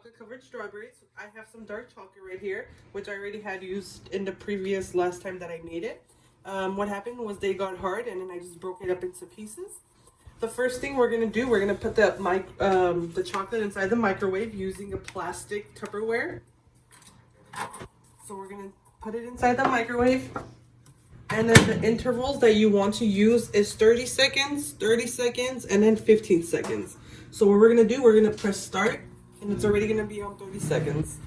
chocolate covered strawberries. I have some dark chocolate right here, which I already had used in the previous last time that I made it. What happened was they got hard and then I just broke it up into pieces. The first thing we're gonna do, we're gonna put the chocolate inside the microwave using a plastic Tupperware. So we're gonna put it inside the microwave. And then the intervals that you want to use is 30 seconds, and then 15 seconds. So what we're gonna do, we're gonna press start, and it's already gonna be on 30 seconds.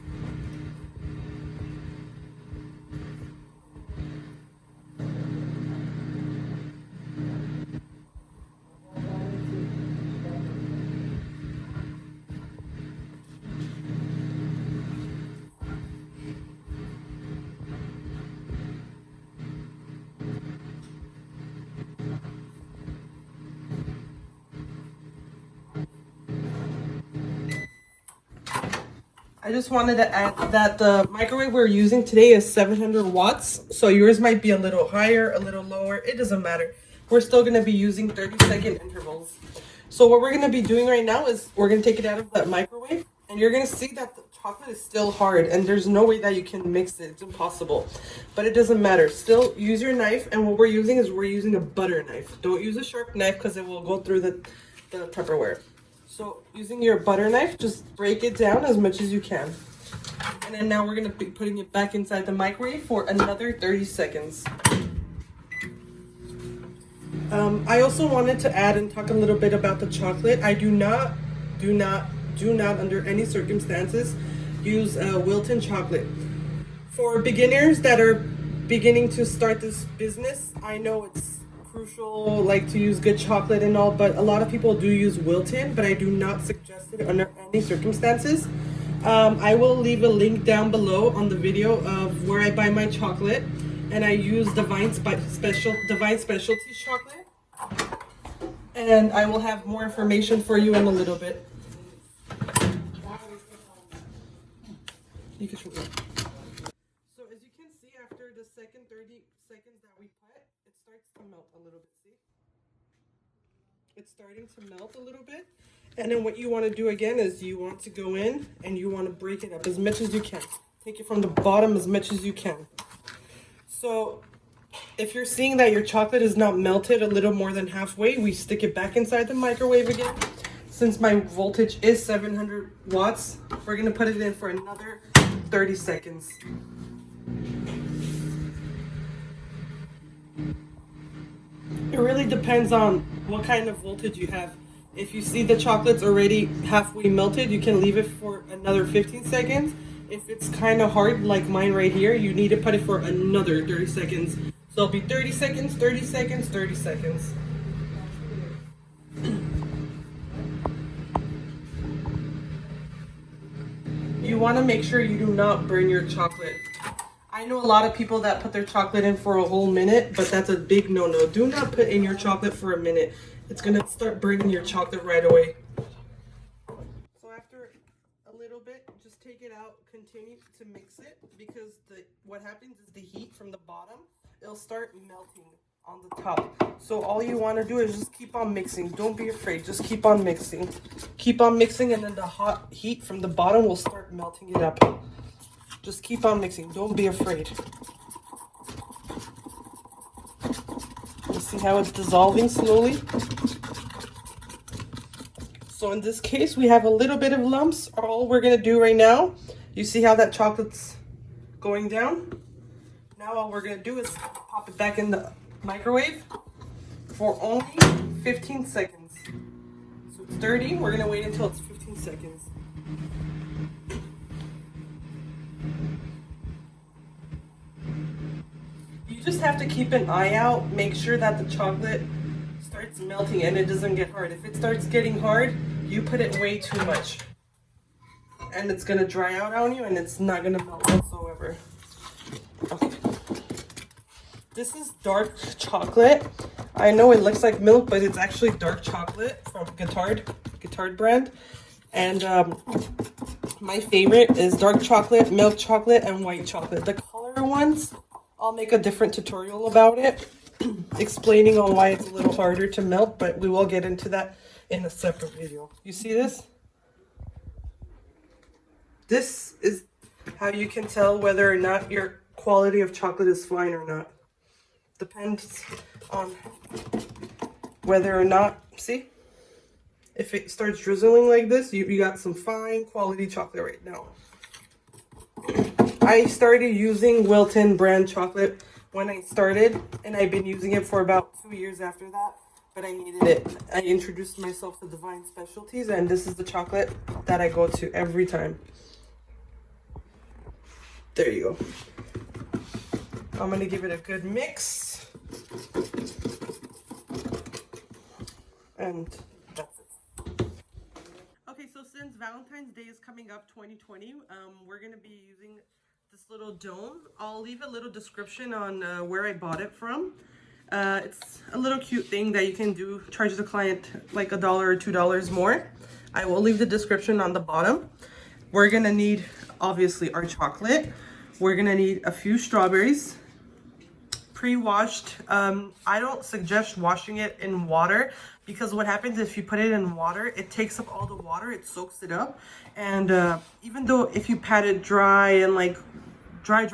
I just wanted to add that the microwave we're using today is 700 watts. So yours might be a little higher, a little lower. It doesn't matter. We're still going to be using 30-second intervals. So what we're going to be doing right now is we're going to take it out of that microwave. And you're going to see that the chocolate is still hard. And there's no way that you can mix it. It's impossible. But it doesn't matter. Still use your knife. And what we're using a butter knife. Don't use a sharp knife because it will go through the Tupperware. So using your butter knife, just break it down as much as you can. And then now we're going to be putting it back inside the microwave for another 30 seconds. I also wanted to add and talk a little bit about the chocolate. I do not under any circumstances use Wilton chocolate. For beginners that are beginning to start this business, I know it's crucial like to use good chocolate and all, but a lot of people do use Wilton, but I do not suggest it under any circumstances. I will leave a link down below on the video of where I buy my chocolate, and I use Divine Specialties chocolate, and I will have more information for you in a little bit. You can show it. So as you can see, after the second 30 seconds that we put, it starts to melt a little bit. See? It's starting to melt a little bit. And then what you want to do again is you want to go in and you want to break it up as much as you can. Take it from the bottom as much as you can. So if you're seeing that your chocolate is not melted a little more than halfway, we stick it back inside the microwave again. Since my voltage is 700 watts, we're going to put it in for another 30 seconds. It really depends on what kind of voltage you have. If you see the chocolate's already halfway melted, you can leave it for another 15 seconds. If it's kind of hard, like mine right here, you need to put it for another 30 seconds. So it'll be 30 seconds, 30 seconds, 30 seconds. You want to make sure you do not burn your chocolate. I know a lot of people that put their chocolate in for a whole minute, but that's a big no-no. Do not put in your chocolate for a minute. It's going to start burning your chocolate right away. So after a little bit, just take it out, continue to mix it, because what happens is the heat from the bottom, it'll start melting on the top. So all you want to do is just keep on mixing. Don't be afraid. Just keep on mixing. Keep on mixing, and then the hot heat from the bottom will start melting it up. Just keep on mixing. Don't be afraid. You see how it's dissolving slowly? So in this case, we have a little bit of lumps. All we're going to do right now, you see how that chocolate's going down? Now all we're going to do is pop it back in the microwave for only 15 seconds. So it's 30. We're going to wait until it's 15 seconds. You just have to keep an eye out. Make sure that the chocolate starts melting and it doesn't get hard. If it starts getting hard, you put it way too much. And it's going to dry out on you and it's not going to melt whatsoever. Okay. This is dark chocolate. I know it looks like milk, but it's actually dark chocolate from Guittard brand. And my favorite is dark chocolate, milk chocolate, and white chocolate. The color ones, I'll make a different tutorial about it, explaining on why it's a little harder to melt, but we will get into that in a separate video. You see this? This is how you can tell whether or not your quality of chocolate is fine or not. Depends on whether or not, see? If it starts drizzling like this, you got some fine quality chocolate right now. I started using Wilton brand chocolate when I started, and I've been using it for about 2 years after that, but I needed it. I introduced myself to Divine Specialties, and this is the chocolate that I go to every time. There you go. I'm gonna give it a good mix. And that's it. Okay, so since Valentine's Day is coming up 2020, we're gonna be using this little dome. I'll leave a little description on where I bought it from. It's a little cute thing that you can do, charge the client like $1 or $2 more. I will leave the description on the bottom. We're gonna need, obviously, our chocolate. We're gonna need a few strawberries, pre-washed. I don't suggest washing it in water, because what happens if you put it in water, it takes up all the water, it soaks it up. And even though if you pat it dry and like dry,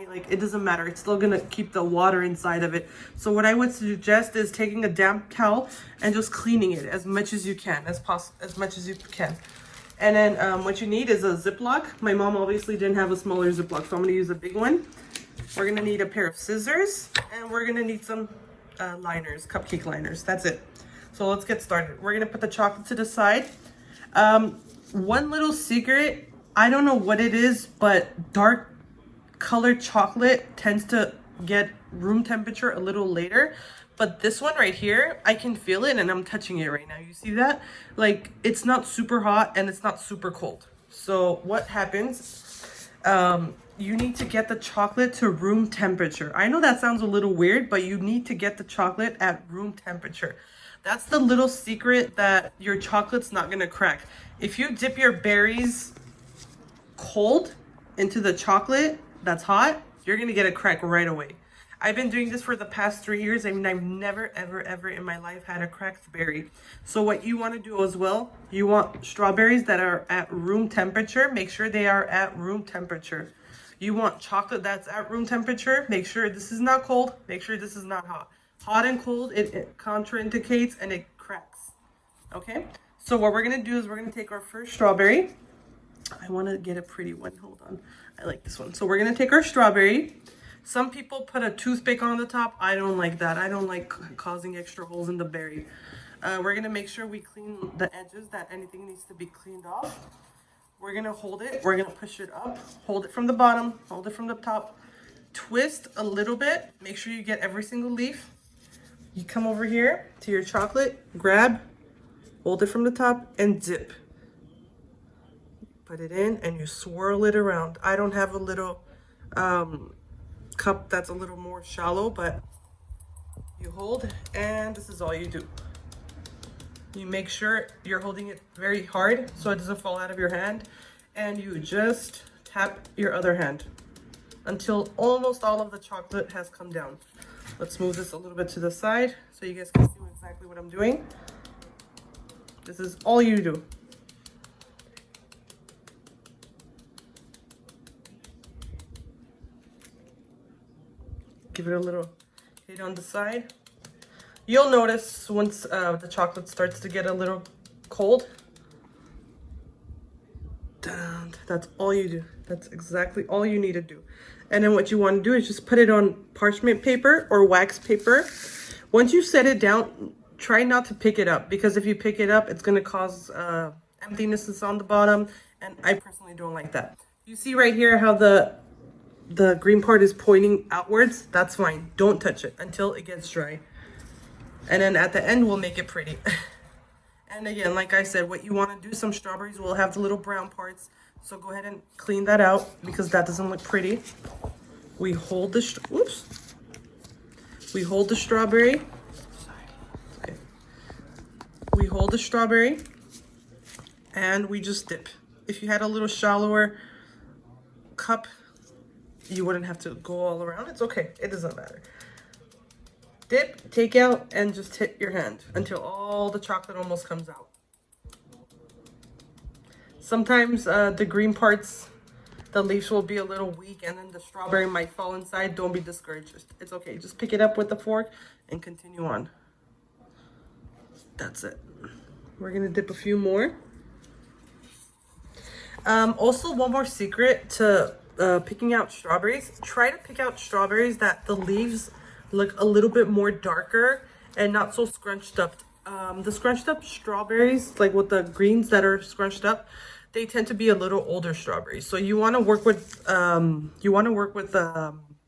like it doesn't matter, it's still gonna keep the water inside of it. So what I would suggest is taking a damp towel and just cleaning it as much as you can, as much as you can. And then what you need is a Ziploc. My mom obviously didn't have a smaller Ziploc, so I'm gonna use a big one. We're gonna need a pair of scissors, and we're gonna need some liners, cupcake liners. That's it. So let's get started. We're gonna put the chocolate to the side. One little secret, I don't know what it is, but dark colored chocolate tends to get room temperature a little later. But this one right here, I can feel it, and I'm touching it right now. You see that? Like, it's not super hot and it's not super cold. So what happens, you need to get the chocolate to room temperature. I know that sounds a little weird, but you need to get the chocolate at room temperature. That's the little secret that your chocolate's not gonna crack. If you dip your berries cold into the chocolate that's hot, you're gonna get a crack right away. I've been doing this for the past 3 years, and I've never, ever in my life had a cracked berry. So what you want to do as well, you want strawberries that are at room temperature. Make sure they are at room temperature. You want chocolate that's at room temperature. Make sure this is not cold. Make sure this is not hot. Hot and cold, it contraindicates and it cracks. Okay? So what we're going to do is we're going to take our first strawberry. I want to get a pretty one. Hold on. I like this one. So we're going to take our strawberry. Some people put a toothpick on the top. I don't like that. I don't like causing extra holes in the berry. We're gonna make sure we clean the edges, that anything needs to be cleaned off. We're gonna hold it. We're gonna push it up. Hold it from the bottom. Hold it from the top. Twist a little bit. Make sure you get every single leaf. You come over here to your chocolate. Grab. Hold it from the top and dip. Put it in and you swirl it around. I don't have a little cup that's a little more shallow, but you hold, and this is all you do. You make sure you're holding it very hard so it doesn't fall out of your hand, and you just tap your other hand until almost all of the chocolate has come down. Let's move this a little bit to the side so you guys can see exactly what I'm doing. This is all you do. Give it a little hit on the side. You'll notice once the chocolate starts to get a little cold. That's all you do. That's exactly all you need to do. And then what you want to do is just put it on parchment paper or wax paper. Once you set it down, try not to pick it up, because if you pick it up, it's going to cause emptiness on the bottom. And I personally don't like that. You see right here how the green part is pointing outwards. That's fine. Don't touch it until it gets dry. And then at the end, we'll make it pretty. And again, like I said, what you want to do, some strawberries will have the little brown parts. So go ahead and clean that out, because that doesn't look pretty. We hold the, we hold the strawberry. We hold the strawberry and we just dip. If you had a little shallower cup, you wouldn't have to go all around. It's okay. It doesn't matter. Dip, take out, and just hit your hand until all the chocolate almost comes out. Sometimes the green parts, the leaves will be a little weak and then the strawberry might fall inside. Don't be discouraged. It's okay. Just pick it up with the fork and continue on. That's it. We're gonna dip a few more. Also, one more secret to picking out strawberries. Try to pick out strawberries that the leaves look a little bit more darker and not so scrunched up. The scrunched up strawberries, like with the greens that are scrunched up, they tend to be a little older strawberries. So you want to work with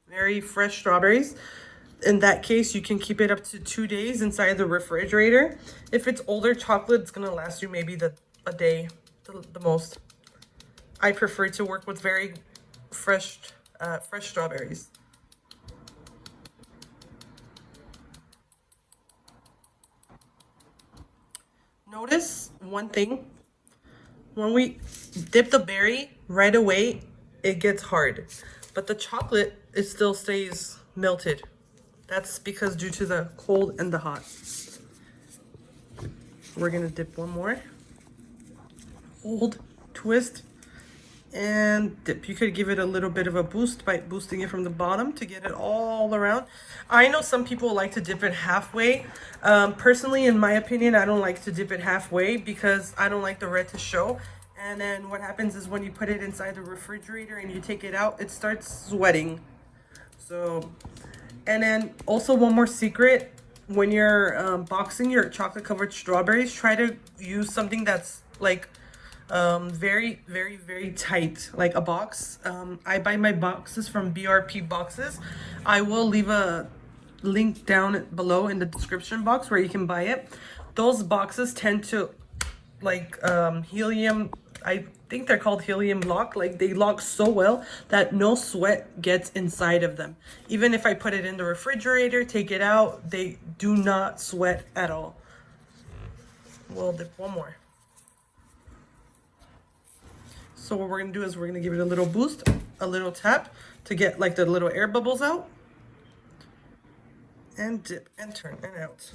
very fresh strawberries. In that case, you can keep it up to 2 days inside the refrigerator. If it's older chocolate, it's gonna last you maybe a day, the most. I prefer to work with very fresh strawberries. Notice one thing. When we dip the berry right away, it gets hard. But the chocolate, it still stays melted. That's because due to the cold and the hot. We're gonna dip one more. Hold, twist, and dip. You could give it a little bit of a boost by boosting it from the bottom to get it all around. I know some people like to dip it halfway. Personally, in my opinion, I don't like to dip it halfway because I don't like the red to show. And then what happens is when you put it inside the refrigerator and you take it out, it starts sweating. So, and then also one more secret, when you're boxing your chocolate covered strawberries, try to use something that's like very, very, very tight, like a box. I buy my boxes from BRP Boxes. I will leave a link down below in the description box where you can buy it. Those boxes tend to like helium, I think they're called helium lock. Like they lock so well that no sweat gets inside of them. Even if I put it in the refrigerator, take it out, they do not sweat at all. We'll dip one more. So what we're gonna do is we're gonna give it a little boost, a little tap to get like the little air bubbles out. And dip and turn and out.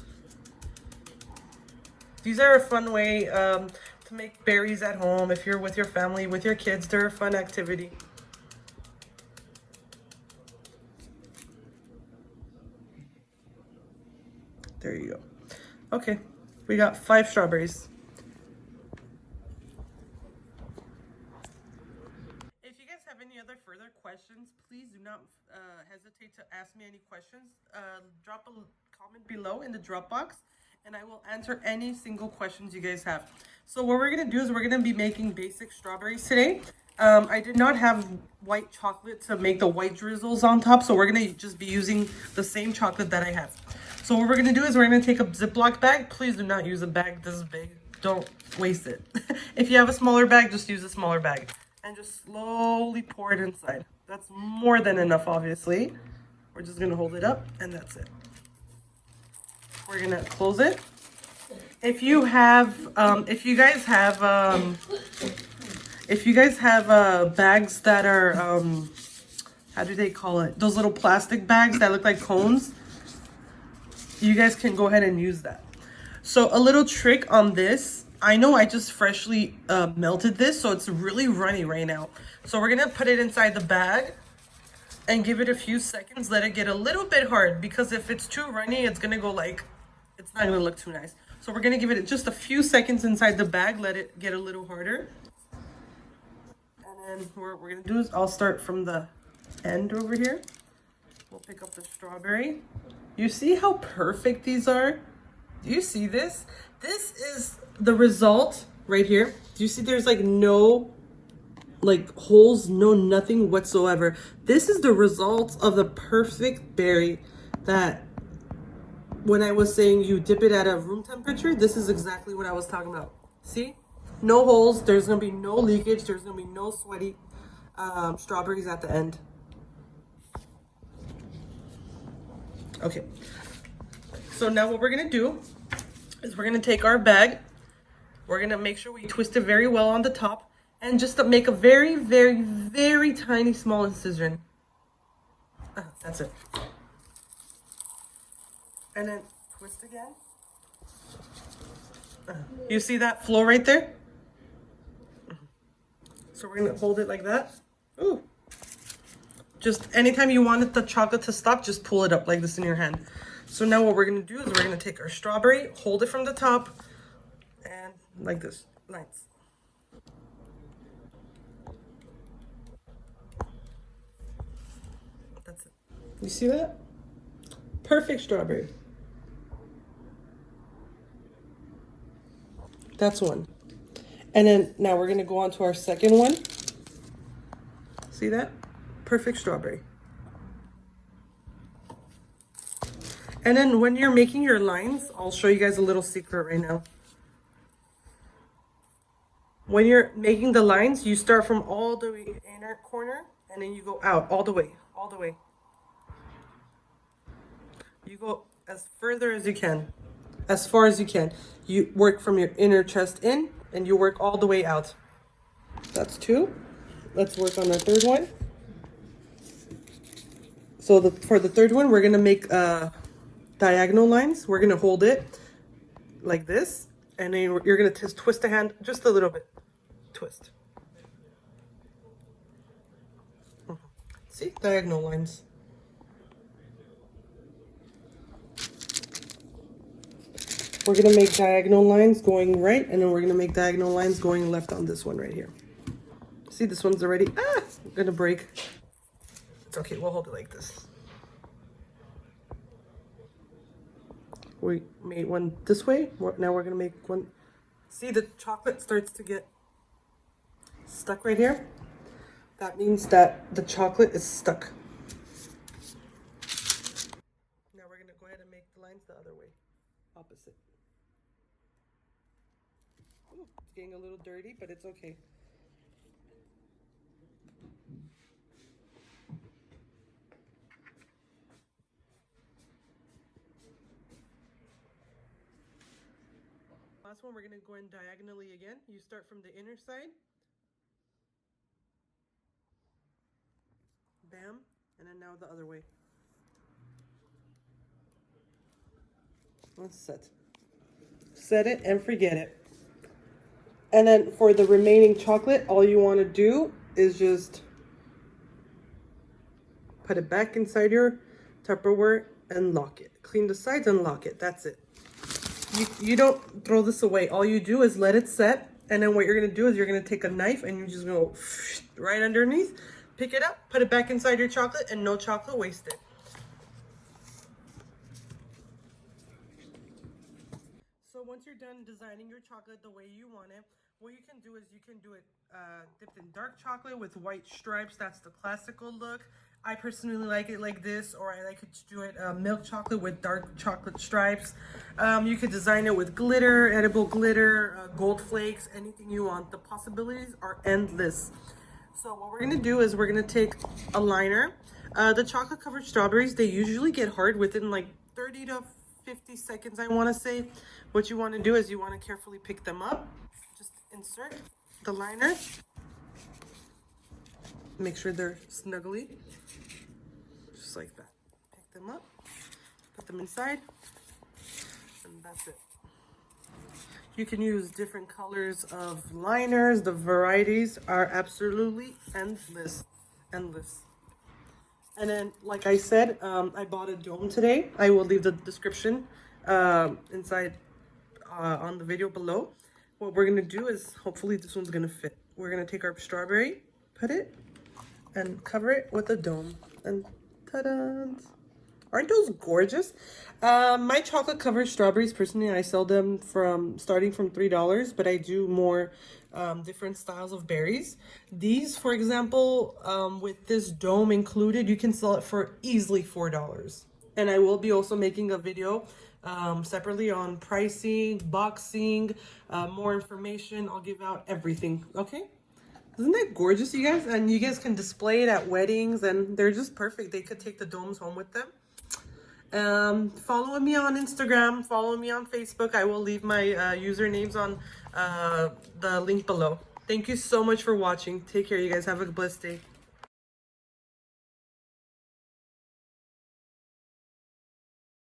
These are a fun way to make berries at home. If you're with your family, with your kids, they're a fun activity. There you go. Okay, we got 5 strawberries. If you guys have any other further questions, please do not hesitate to ask me any questions. Drop a comment below in the drop box and I will answer any single questions you guys have. So what we're gonna do is we're gonna be making basic strawberries today. I did not have white chocolate to make the white drizzles on top, so we're gonna just be using the same chocolate that I have. So what we're gonna do is we're gonna take a Ziploc bag. Please do not use a bag this big. Don't waste it. If you have a smaller bag, just use a smaller bag. And just slowly pour it inside. That's more than enough, obviously. We're just gonna hold it up and that's it. We're gonna close it. If you have, if you guys have bags that are, how do they call it? Those little plastic bags that look like cones, you guys can go ahead and use that. So a little trick on this, I know I just freshly melted this, so it's really runny right now. So we're gonna put it inside the bag and give it a few seconds, let it get a little bit hard, because if it's too runny, it's gonna go like, it's not gonna look too nice. So we're gonna give it just a few seconds inside the bag, let it get a little harder. And then what we're gonna do is I'll start from the end over here. We'll pick up the strawberry. You see how perfect these are? Do you see this? This is the result right here. Do you see there's like no like holes, no nothing whatsoever. This is the result of the perfect berry that when I was saying you dip it at a room temperature, this is exactly what I was talking about. See? No holes, there's gonna be no leakage, there's gonna be no sweaty strawberries at the end. Okay, so now what we're gonna do is we're gonna take our bag, we're gonna make sure we twist it very well on the top, and just to make a very, very, very tiny small incision. That's it. And then twist again. You see that flow right there? So we're gonna hold it like that. Ooh. Just anytime you wanted the chocolate to stop, just pull it up like this in your hand. So now what we're gonna do is we're gonna take our strawberry, hold it from the top, and like this, nice. That's it. You see that? Perfect strawberry. That's one. And then now we're gonna go on to our second one. See that? Perfect strawberry. And then when you're making your lines, I'll show you guys a little secret right now. When you're making the lines, you start from all the inner corner and then you go out all the way, all the way. You go as further as you can, as far as you can. You work from your inner chest in and you work all the way out. That's two. Let's work on the third one. So for the third one, we're gonna make diagonal lines. We're gonna hold it like this, and then you're gonna twist the hand just a little bit. Twist. See, diagonal lines. We're gonna make diagonal lines going right, and then we're gonna make diagonal lines going left on this one right here. See, this one's already gonna break. It's okay, we'll hold it like this. We made one this way. Now we're gonna make one. See, the chocolate starts to get stuck right here. That means that the chocolate is stuck. Now we're gonna go ahead and make the lines the other way, opposite. Ooh, it's getting a little dirty, but it's okay. Last one, we're gonna go in diagonally again. You start from the inner side. Bam, and then now the other way. Let's set it and forget it. And then for the remaining chocolate, all you want to do is just put it back inside your Tupperware and lock it. Clean the sides and lock it. That's it. You don't throw this away. All you do is let it set, and then what you're gonna do is you're gonna take a knife and you're just gonna go right underneath, pick it up, put it back inside your chocolate, and no chocolate wasted. So once you're done designing your chocolate the way you want it, what you can do is you can do it dipped in dark chocolate with white stripes. That's the classical look. I personally like it like this, or I like it to do it milk chocolate with dark chocolate stripes. You could design it with glitter, edible glitter, gold flakes, anything you want. The possibilities are endless. So what we're gonna do is we're gonna take a liner. The chocolate covered strawberries, they usually get hard within like 30 to 50 seconds, I wanna say. What you wanna do is you wanna carefully pick them up. Just insert the liner. Make sure they're snuggly. Just like that. Pick them up, put them inside, and that's it. You can use different colors of liners. The varieties are absolutely endless. Endless. And then, like I said, I bought a dome today. I will leave the description inside on the video below. What we're gonna do is, hopefully this one's gonna fit. We're gonna take our strawberry, put it, and cover it with a dome. And ta-da! Aren't those gorgeous? My chocolate covered strawberries, personally, I sell them starting from $3, but I do more different styles of berries. These, for example, with this dome included, you can sell it for easily $4. And I will be also making a video separately on pricing, boxing, more information. I'll give out everything, okay? Isn't that gorgeous, you guys? And you guys can display it at weddings, and they're just perfect. They could take the domes home with them. Follow me on Instagram, follow me on Facebook. I will leave my usernames on the link below. Thank you so much for watching. Take care, you guys. Have a blessed day.